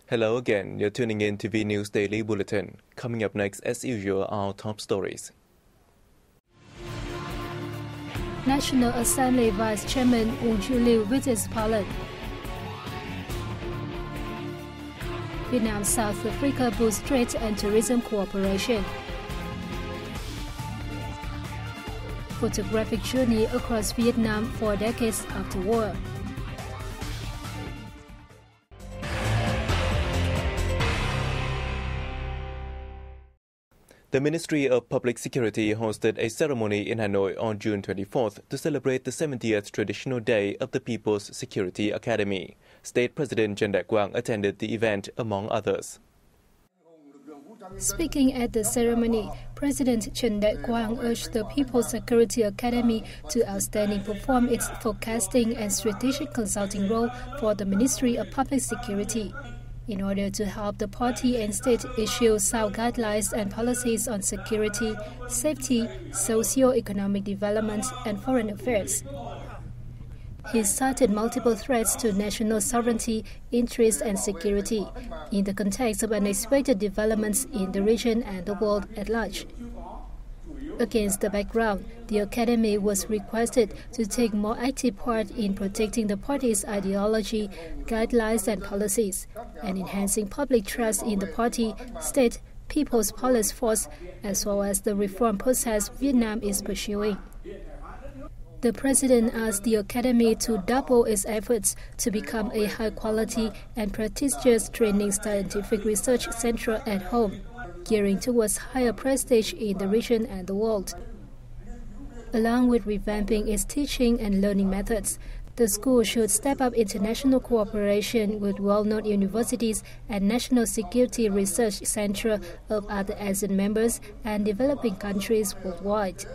Hello again, you're tuning in to V News Daily Bulletin. Coming up next, as usual, our top stories. National Assembly Vice Chairman Wu Chu-liu visits Poland. Vietnam-South Africa boosts trade and tourism cooperation. Photographic journey across Vietnam 4 decades after war. The Ministry of Public Security hosted a ceremony in Hanoi on June 24th to celebrate the 70th traditional day of the People's Security Academy. State President Chen Đại-quang attended the event, among others. Speaking at the ceremony, President Chen Đại-quang urged the People's Security Academy to outstandingly perform its forecasting and strategic consulting role for the Ministry of Public Security, in order to help the party and state issue sound guidelines and policies on security, safety, socio-economic development, and foreign affairs. He cited multiple threats to national sovereignty, interest, and security in the context of unexpected developments in the region and the world at large. Against the background, the Academy was requested to take more active part in protecting the party's ideology, guidelines, and policies, and enhancing public trust in the party, state, People's Police Force, as well as the reform process Vietnam is pursuing. The President asked the Academy to double its efforts to become a high-quality and prestigious training scientific research center at home, gearing towards higher prestige in the region and the world. Along with revamping its teaching and learning methods, the school should step up international cooperation with well-known universities and national security research centers of other ASEAN members and developing countries worldwide.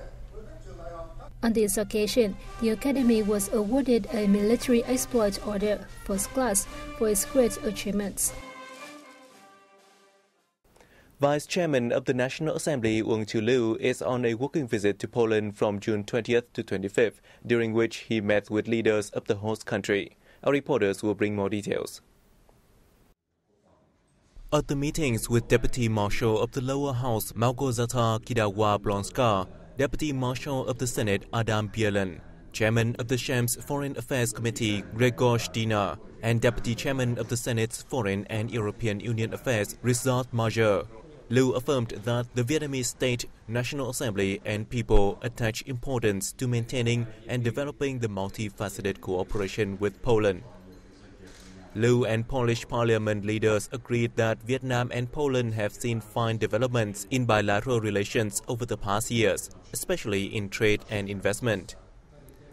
On this occasion, the Academy was awarded a military exploit order, first class, for its great achievements. Vice Chairman of the National Assembly Wu Chu-liu is on a working visit to Poland from June 20th to 25th, during which he met with leaders of the host country. Our reporters will bring more details. At the meetings with Deputy Marshal of the Lower House Małgorzata Kidawa-Błąska, Deputy Marshal of the Senate Adam Bielan, Chairman of the Sejm's Foreign Affairs Committee Grzegorz Dina, and Deputy Chairman of the Senate's Foreign and European Union Affairs Ryszard Major, Liu affirmed that the Vietnamese State, National Assembly and people attach importance to maintaining and developing the multifaceted cooperation with Poland. Liu and Polish parliament leaders agreed that Vietnam and Poland have seen fine developments in bilateral relations over the past years, especially in trade and investment.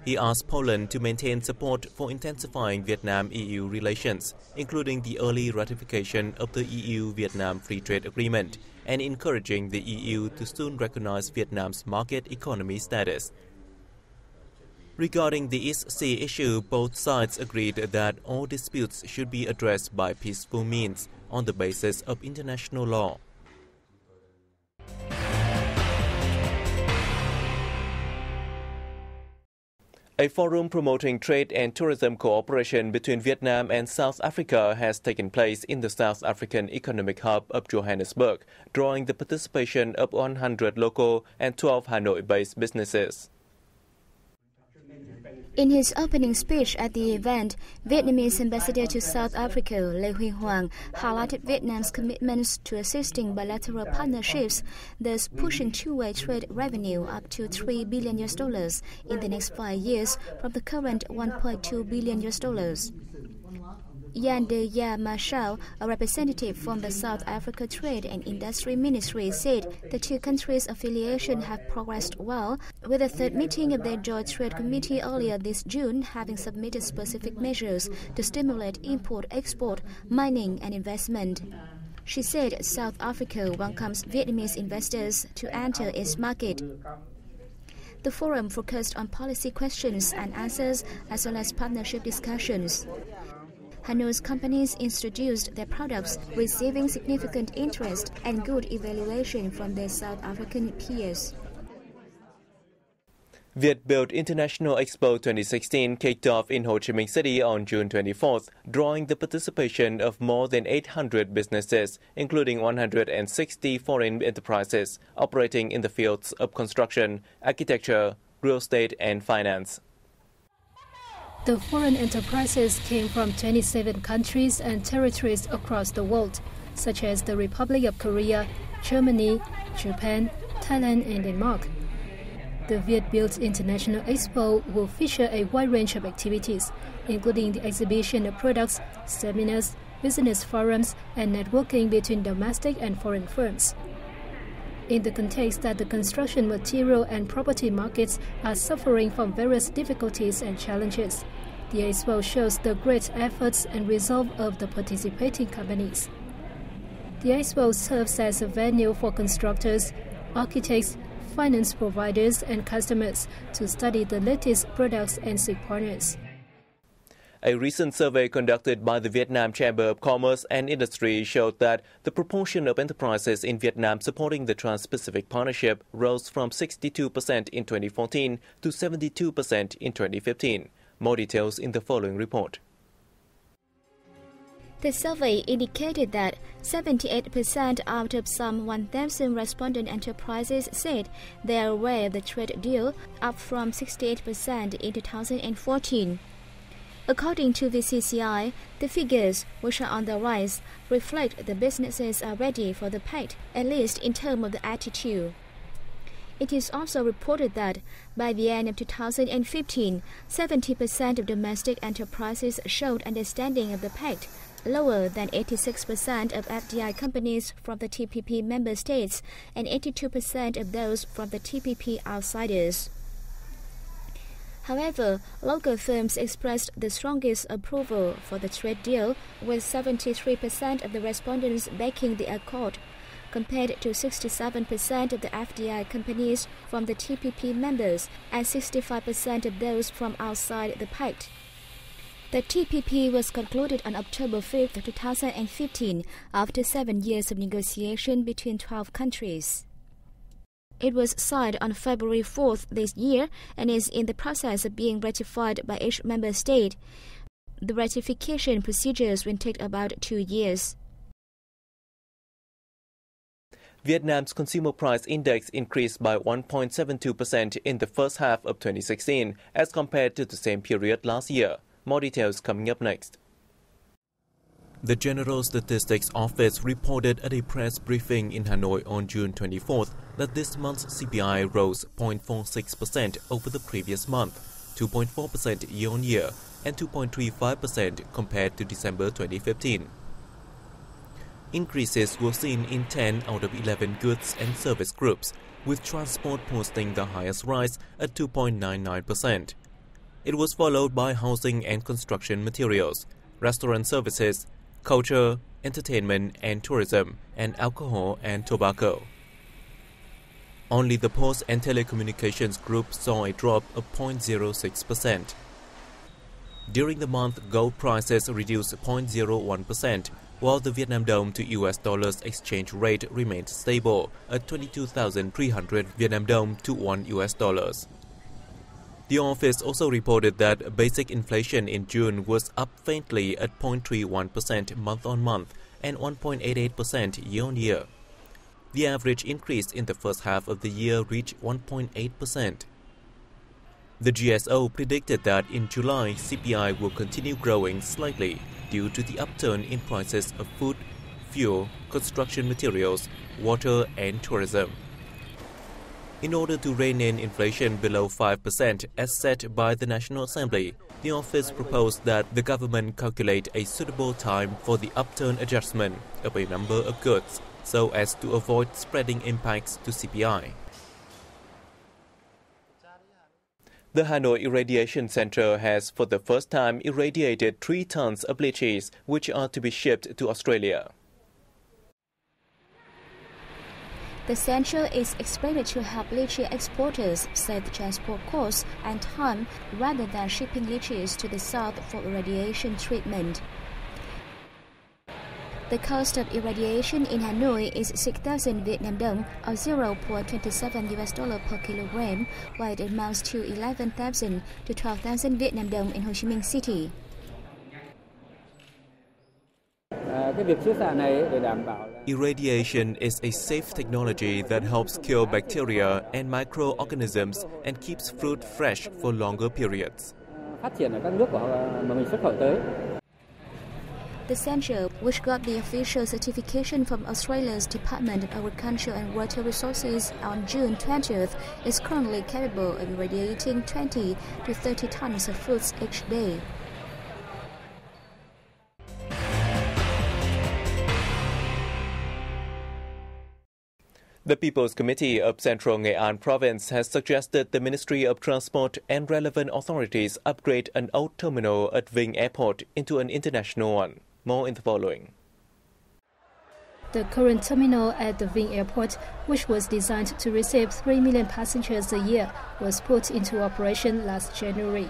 He asked Poland to maintain support for intensifying Vietnam-EU relations, including the early ratification of the EU-Vietnam Free Trade Agreement and encouraging the EU to soon recognize Vietnam's market economy status. Regarding the East Sea issue, both sides agreed that all disputes should be addressed by peaceful means on the basis of international law. A forum promoting trade and tourism cooperation between Vietnam and South Africa has taken place in the South African Economic Hub of Johannesburg, drawing the participation of 100 local and 12 Hanoi-based businesses. In his opening speech at the event, Vietnamese Ambassador to South Africa Lê Huy Hoàng highlighted Vietnam's commitments to assisting bilateral partnerships, thus pushing two-way trade revenue up to $3 billion in the next 5 years from the current $1.2 billion. Jan de Ya Marshall, a representative from the South Africa Trade and Industry Ministry, said the two countries' affiliation have progressed well, with the third meeting of their Joint Trade Committee earlier this June having submitted specific measures to stimulate import, export, mining and investment. She said South Africa welcomes Vietnamese investors to enter its market. The forum focused on policy questions and answers as well as partnership discussions. Hanoi's companies introduced their products, receiving significant interest and good evaluation from their South African peers. Viet-built International Expo 2016 kicked off in Ho Chi Minh City on June 24th, drawing the participation of more than 800 businesses, including 160 foreign enterprises operating in the fields of construction, architecture, real estate, and finance. The foreign enterprises came from 27 countries and territories across the world, such as the Republic of Korea, Germany, Japan, Thailand, and Denmark. The Viet-built International Expo will feature a wide range of activities, including the exhibition of products, seminars, business forums, and networking between domestic and foreign firms. In the context that the construction material and property markets are suffering from various difficulties and challenges, the Expo shows the great efforts and resolve of the participating companies. The Expo serves as a venue for constructors, architects, finance providers, and customers to study the latest products and seek partners. A recent survey conducted by the Vietnam Chamber of Commerce and Industry showed that the proportion of enterprises in Vietnam supporting the Trans-Pacific Partnership rose from 62% in 2014 to 72% in 2015. More details in the following report. The survey indicated that 78% out of some 1,000 respondent enterprises said they are aware of the trade deal, up from 68% in 2014. According to VCCI, the figures, which are on the rise, reflect the businesses are ready for the pact, at least in terms of the attitude. It is also reported that by the end of 2015, 70% of domestic enterprises showed understanding of the pact, lower than 86% of FDI companies from the TPP member states and 82% of those from the TPP outsiders. However, local firms expressed the strongest approval for the trade deal, with 73% of the respondents backing the accord, compared to 67% of the FDI companies from the TPP members and 65% of those from outside the pact. The TPP was concluded on October 5, 2015, after 7 years of negotiation between 12 countries. It was signed on February 4th this year and is in the process of being ratified by each member state. The ratification procedures will take about 2 years. Vietnam's consumer price index increased by 1.72% in the first half of 2016 as compared to the same period last year. More details coming up next. The General Statistics Office reported at a press briefing in Hanoi on June 24th that this month's CPI rose 0.46% over the previous month, 2.4% year-on-year, and 2.35% compared to December 2015. Increases were seen in 10 out of 11 goods and service groups, with transport posting the highest rise at 2.99%. It was followed by housing and construction materials, restaurant services, culture, entertainment and tourism, and alcohol and tobacco. Only the Post and Telecommunications Group saw a drop of 0.06%. During the month, gold prices reduced 0.01%, while the Vietnam Dong to US dollars exchange rate remained stable at 22,300 Vietnam Dong to $1 US. The office also reported that basic inflation in June was up faintly at 0.31% month-on-month and 1.88% year-on-year. The average increase in the first half of the year reached 1.8%. The GSO predicted that in July, CPI will continue growing slightly due to the upturn in prices of food, fuel, construction materials, water, and tourism. In order to rein in inflation below 5% as set by the National Assembly, the office proposed that the government calculate a suitable time for the upturn adjustment of a number of goods so as to avoid spreading impacts to CPI. The Hanoi Irradiation Center has for the first time irradiated 3 tons of lychees, which are to be shipped to Australia. The center is expected to help lychee exporters save the transport costs and time rather than shipping lychees to the south for irradiation treatment. The cost of irradiation in Hanoi is 6,000 Vietnam dong, or $0.27 per kilogram, while it amounts to 11,000 to 12,000 Vietnam dong in Ho Chi Minh City. Irradiation is a safe technology that helps kill bacteria and microorganisms and keeps fruit fresh for longer periods. The centre, which got the official certification from Australia's Department of Agriculture and Water Resources on June 20th, is currently capable of irradiating 20 to 30 tons of fruits each day. The People's Committee of Central Nghệ An Province has suggested the Ministry of Transport and relevant authorities upgrade an old terminal at Vinh Airport into an international one. More in the following. The current terminal at the Vinh Airport, which was designed to receive 3 million passengers a year, was put into operation last January.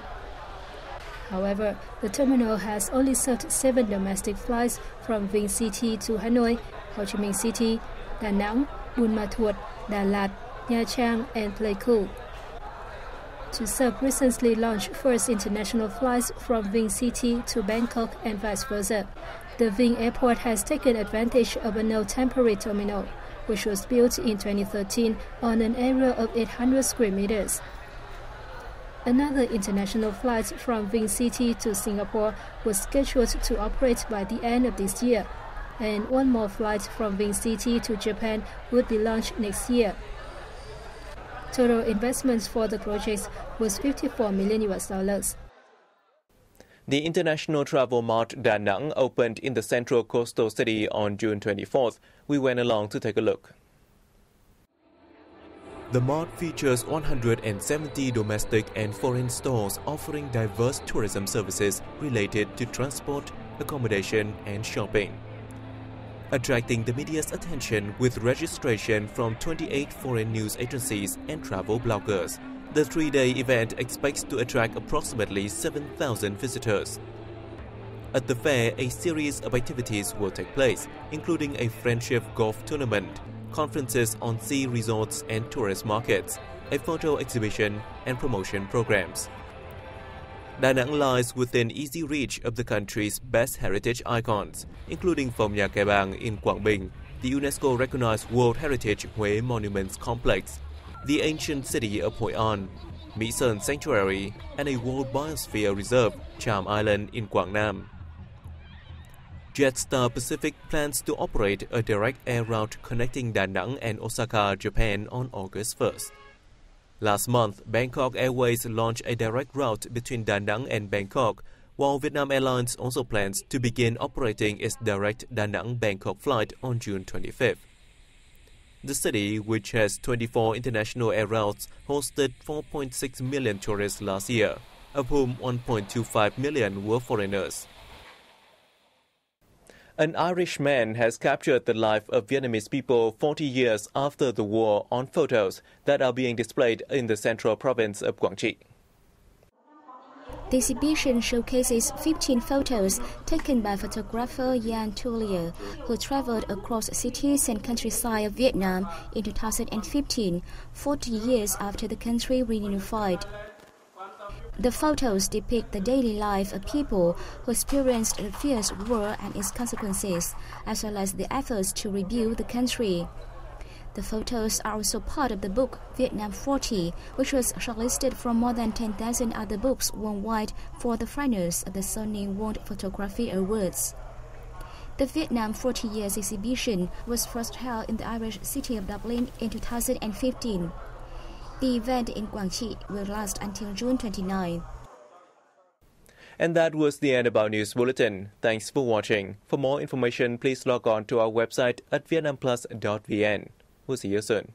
However, the terminal has only served 7 domestic flights from Vinh City to Hanoi, Ho Chi Minh City, Da Nang, Buôn Ma Thuột, Đà Lạt, Nha Trang, and Pleiku. To serve recently launched first international flights from Vinh City to Bangkok and vice versa, the Vinh Airport has taken advantage of a new temporary terminal, which was built in 2013 on an area of 800 square meters. Another international flight from Vinh City to Singapore was scheduled to operate by the end of this year, and one more flight from Vinh City to Japan would be launched next year. Total investments for the project was $54 million. The international travel mart Da Nang opened in the central coastal city on June 24th. We went along to take a look. The mart features 170 domestic and foreign stores offering diverse tourism services related to transport, accommodation, and shopping. Attracting the media's attention with registration from 28 foreign news agencies and travel bloggers. The 3-day event expects to attract approximately 7,000 visitors. At the fair, a series of activities will take place, including a friendship golf tournament, conferences on sea resorts and tourist markets, a photo exhibition, and promotion programs. Da Nang lies within easy reach of the country's best heritage icons, including Phom Nha Kẻ Bàng in Quảng Bình, the UNESCO-recognized World Heritage Huế Monuments Complex, the ancient city of Hội An, Mỹ Sơn Sanctuary, and a World Biosphere Reserve, Cham Island in Quảng Nam. Jetstar Pacific plans to operate a direct air route connecting Da Nang and Osaka, Japan on August 1st. Last month, Bangkok Airways launched a direct route between Da Nang and Bangkok, while Vietnam Airlines also plans to begin operating its direct Da Nang-Bangkok flight on June 25th. The city, which has 24 international air routes, hosted 4.6 million tourists last year, of whom 1.25 million were foreigners. An Irish man has captured the life of Vietnamese people 40 years after the war on photos that are being displayed in the central province of Quảng Trị. The exhibition showcases 15 photos taken by photographer Jan Tullier, who traveled across cities and countryside of Vietnam in 2015, 40 years after the country reunified. The photos depict the daily life of people who experienced the fierce war and its consequences, as well as the efforts to rebuild the country. The photos are also part of the book Vietnam 40, which was shortlisted from more than 10,000 other books worldwide for the finalists of the Sony World Photography Awards. The Vietnam 40 Years exhibition was first held in the Irish city of Dublin in 2015. The event in Quảng Trị will last until June 29. And that was the end of our news bulletin. Thanks for watching. For more information, please log on to our website at vietnamplus.vn. We'll see you soon.